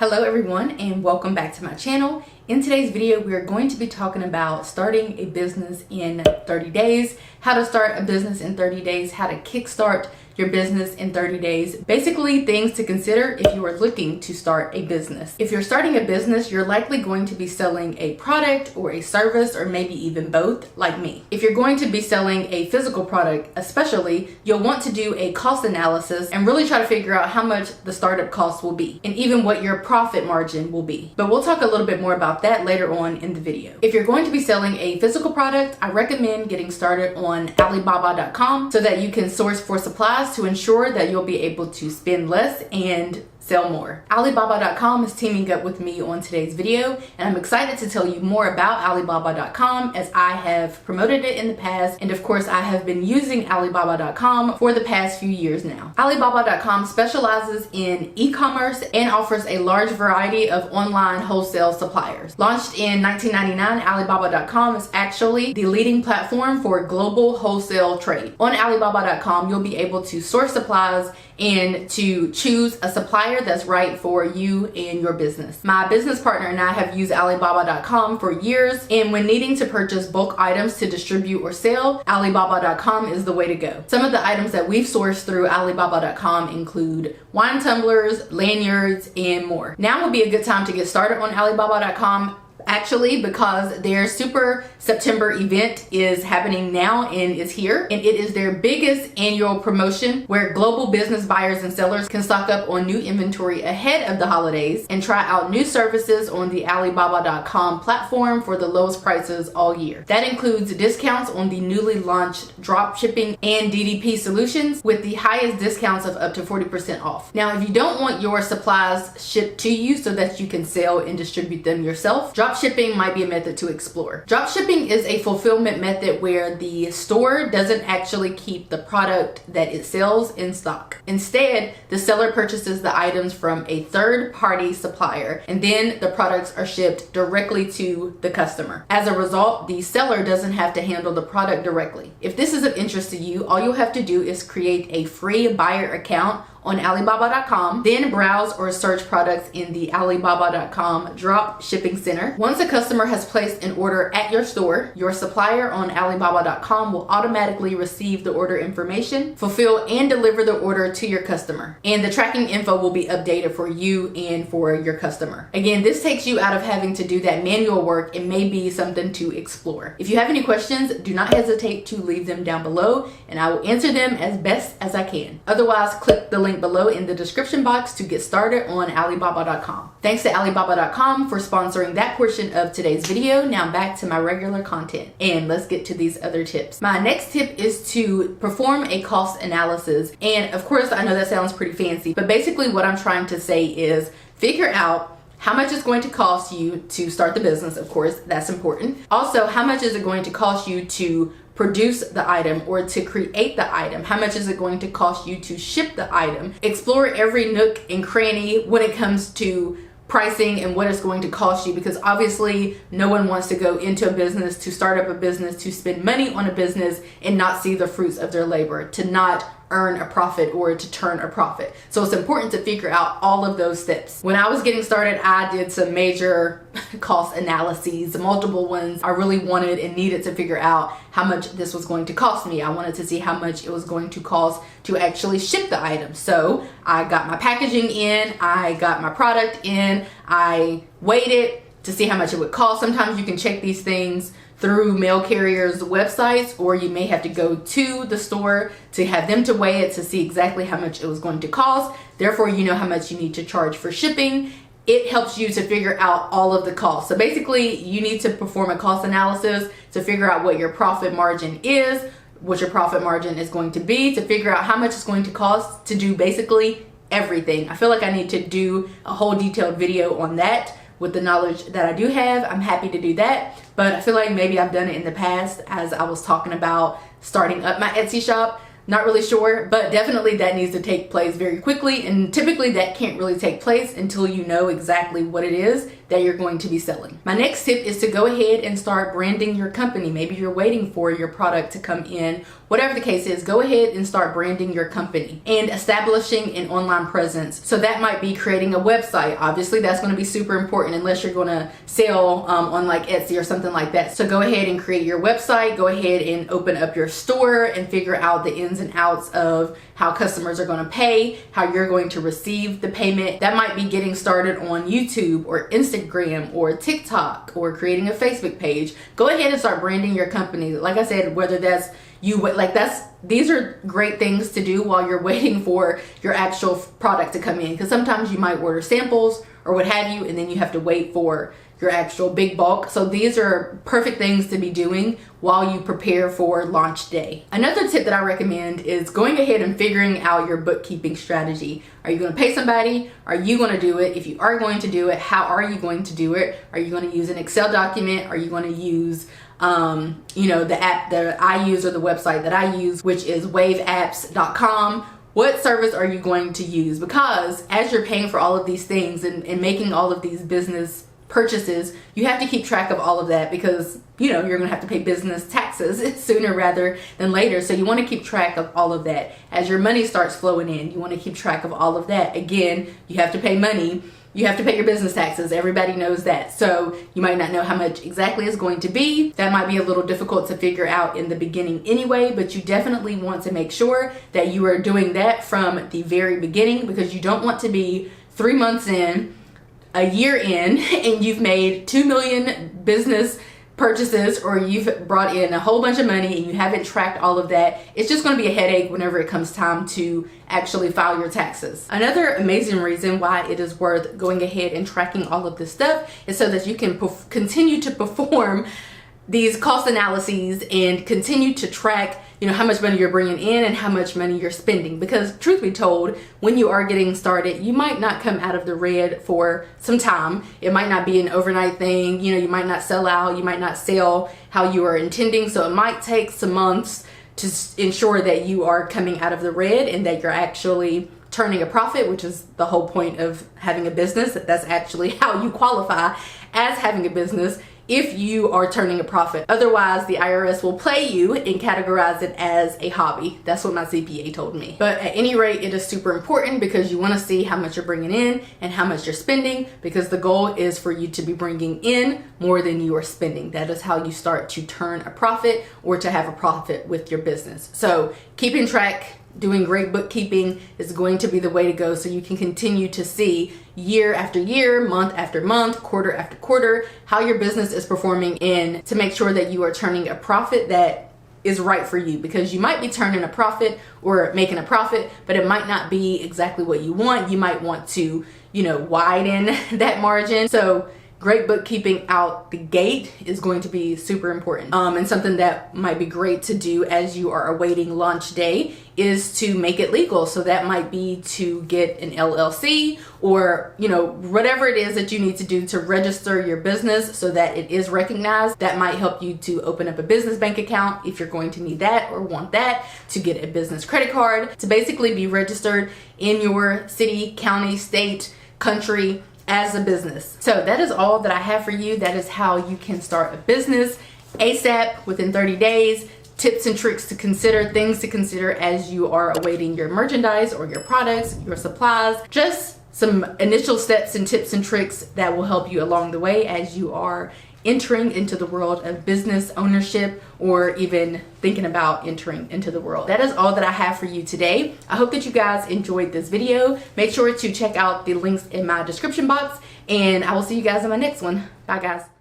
Hello everyone and welcome back to my channel. In today's video, we are going to be talking about starting a business in 30 days, how to start a business in 30 days, how to kickstart your business in 30 days. Basically, things to consider if you are looking to start a business. If you're starting a business, you're likely going to be selling a product or a service or maybe even both, like me. If you're going to be selling a physical product, especially, you'll want to do a cost analysis and really try to figure out how much the startup cost will be and even what your profit margin will be. But we'll talk a little bit more about that later on in the video. If you're going to be selling a physical product, I recommend getting started on Alibaba.com so that you can source for supplies to ensure that you'll be able to spend less and sell more. Alibaba.com is teaming up with me on today's video, and I'm excited to tell you more about Alibaba.com as I have promoted it in the past, and of course I have been using Alibaba.com for the past few years now. Alibaba.com specializes in e-commerce and offers a large variety of online wholesale suppliers. Launched in 1999, Alibaba.com is actually the leading platform for global wholesale trade. On Alibaba.com, you'll be able to source supplies and to choose a supplier that's right for you and your business. My business partner and I have used Alibaba.com for years, and when needing to purchase bulk items to distribute or sell, Alibaba.com is the way to go. Some of the items that we've sourced through Alibaba.com include wine tumblers, lanyards, and more. Now would be a good time to get started on Alibaba.com, actually, because their Super September event is happening now and is here, and it is their biggest annual promotion where global business buyers and sellers can stock up on new inventory ahead of the holidays and try out new services on the Alibaba.com platform for the lowest prices all year. That includes discounts on the newly launched drop shipping and DDP solutions with the highest discounts of up to 40% off. Now, if you don't want your supplies shipped to you so that you can sell and distribute them yourself, drop shipping might be a method to explore. Drop shipping is a fulfillment method where the store doesn't actually keep the product that it sells in stock. Instead, the seller purchases the items from a third-party supplier, and then the products are shipped directly to the customer. As a result, the seller doesn't have to handle the product directly. If this is of interest to you, all you'll have to do is create a free buyer account on Alibaba.com, then browse or search products in the Alibaba.com drop shipping center. Once a customer has placed an order at your store, your supplier on Alibaba.com will automatically receive the order information, fulfill and deliver the order to your customer. And the tracking info will be updated for you and for your customer. Again, this takes you out of having to do that manual work and may be something to explore. If you have any questions, do not hesitate to leave them down below and I will answer them as best as I can. Otherwise, click the link below in the description box to get started on Alibaba.com. Thanks to Alibaba.com for sponsoring that portion of today's video. Now back to my regular content, and let's get to these other tips. My next tip is to perform a cost analysis, and of course I know that sounds pretty fancy, but basically what I'm trying to say is figure out how much it's going to cost you to start the business. Of course, that's important. Also, how much is it going to cost you to produce the item or to create the item? How much is it going to cost you to ship the item? Explore every nook and cranny when it comes to pricing and what it's going to cost you, because obviously no one wants to go into a business, to start up a business, to spend money on a business and not see the fruits of their labor, to not earn a profit or to turn a profit. So it's important to figure out all of those steps. When I was getting started, I did some major cost analyses, multiple ones. I really wanted and needed to figure out how much this was going to cost me. I wanted to see how much it was going to cost to actually ship the item. So I got my packaging in, I got my product in, I weighed it to see how much it would cost. Sometimes you can check these things through mail carriers' websites, or you may have to go to the store to have them to weigh it to see exactly how much it was going to cost. Therefore, you know how much you need to charge for shipping. It helps you to figure out all of the costs. So basically, you need to perform a cost analysis to figure out what your profit margin is, what your profit margin is going to be, to figure out how much it's going to cost to do basically everything. I feel like I need to do a whole detailed video on that. With the knowledge that I do have, I'm happy to do that, but I feel like maybe I've done it in the past as I was talking about starting up my Etsy shop. Not really sure, but definitely that needs to take place very quickly, and typically that can't really take place until you know exactly what it is that you're going to be selling. My next tip is to go ahead and start branding your company. Maybe you're waiting for your product to come in. Whatever the case is, go ahead and start branding your company and establishing an online presence. So that might be creating a website. Obviously, that's going to be super important unless you're going to sell on like Etsy or something like that. So go ahead and create your website. Go ahead and open up your store and figure out the ins and outs of how customers are going to pay, how you're going to receive the payment. That might be getting started on YouTube or Instagram or TikTok or creating a Facebook page. Go ahead and start branding your company. Like I said, whether that's these are great things to do while you're waiting for your actual product to come in, because sometimes you might order samples or what have you, and then you have to wait for your actual big bulk. So these are perfect things to be doing while you prepare for launch day. Another tip that I recommend is going ahead and figuring out your bookkeeping strategy. Are you going to pay somebody? Are you going to do it? If you are going to do it, how are you going to do it? Are you going to use an Excel document? Are you going to use the app that I use or the website that I use, which is waveapps.com? What service are you going to use? Because as you're paying for all of these things and making all of these business purchases, you have to keep track of all of that, because you're going to have to pay business taxes sooner rather than later. So you want to keep track of all of that. As your money starts flowing in, you want to keep track of all of that. Again, you have to pay money. You have to pay your business taxes. Everybody knows that. So you might not know how much exactly it's going to be. That might be a little difficult to figure out in the beginning anyway, but you definitely want to make sure that you are doing that from the very beginning, because you don't want to be 3 months in, a year in, and you've made 2 million business purchases, or you've brought in a whole bunch of money and you haven't tracked all of that. It's just going to be a headache whenever it comes time to actually file your taxes. Another amazing reason why it is worth going ahead and tracking all of this stuff is so that you can continue to perform these cost analyses and continue to track how much money you're bringing in and how much money you're spending. Because truth be told, when you are getting started, you might not come out of the red for some time. It might not be an overnight thing. You might not sell out. You might not sell how you are intending. So it might take some months to ensure that you are coming out of the red and that you're actually turning a profit, which is the whole point of having a business. That's actually how you qualify as having a business, if you are turning a profit. Otherwise, the IRS will play you and categorize it as a hobby. That's what my CPA told me. But at any rate, it is super important, because you want to see how much you're bringing in and how much you're spending, because the goal is for you to be bringing in more than you are spending. That is how you start to turn a profit or to have a profit with your business. So keeping track, doing great bookkeeping is going to be the way to go, so you can continue to see year after year, month after month, quarter after quarter, how your business is performing, and to make sure that you are turning a profit that is right for you. Because you might be turning a profit or making a profit, but it might not be exactly what you want. You might want to, widen that margin. So great bookkeeping out the gate is going to be super important. And something that might be great to do as you are awaiting launch day is to make it legal. So that might be to get an LLC, or whatever it is that you need to do to register your business so that it is recognized. That might help you to open up a business bank account if you're going to need that or want that, to get a business credit card, to basically be registered in your city, county, state, country as a business. So that is all that I have for you. That is how you can start a business ASAP, within 30 days. Tips and tricks to consider, things to consider as you are awaiting your merchandise or your products, your supplies. Just some initial steps and tips and tricks that will help you along the way as you are entering into the world of business ownership, or even thinking about entering into the world. That is all that I have for you today. I hope that you guys enjoyed this video. Make sure to check out the links in my description box, and I will see you guys in my next one. Bye guys.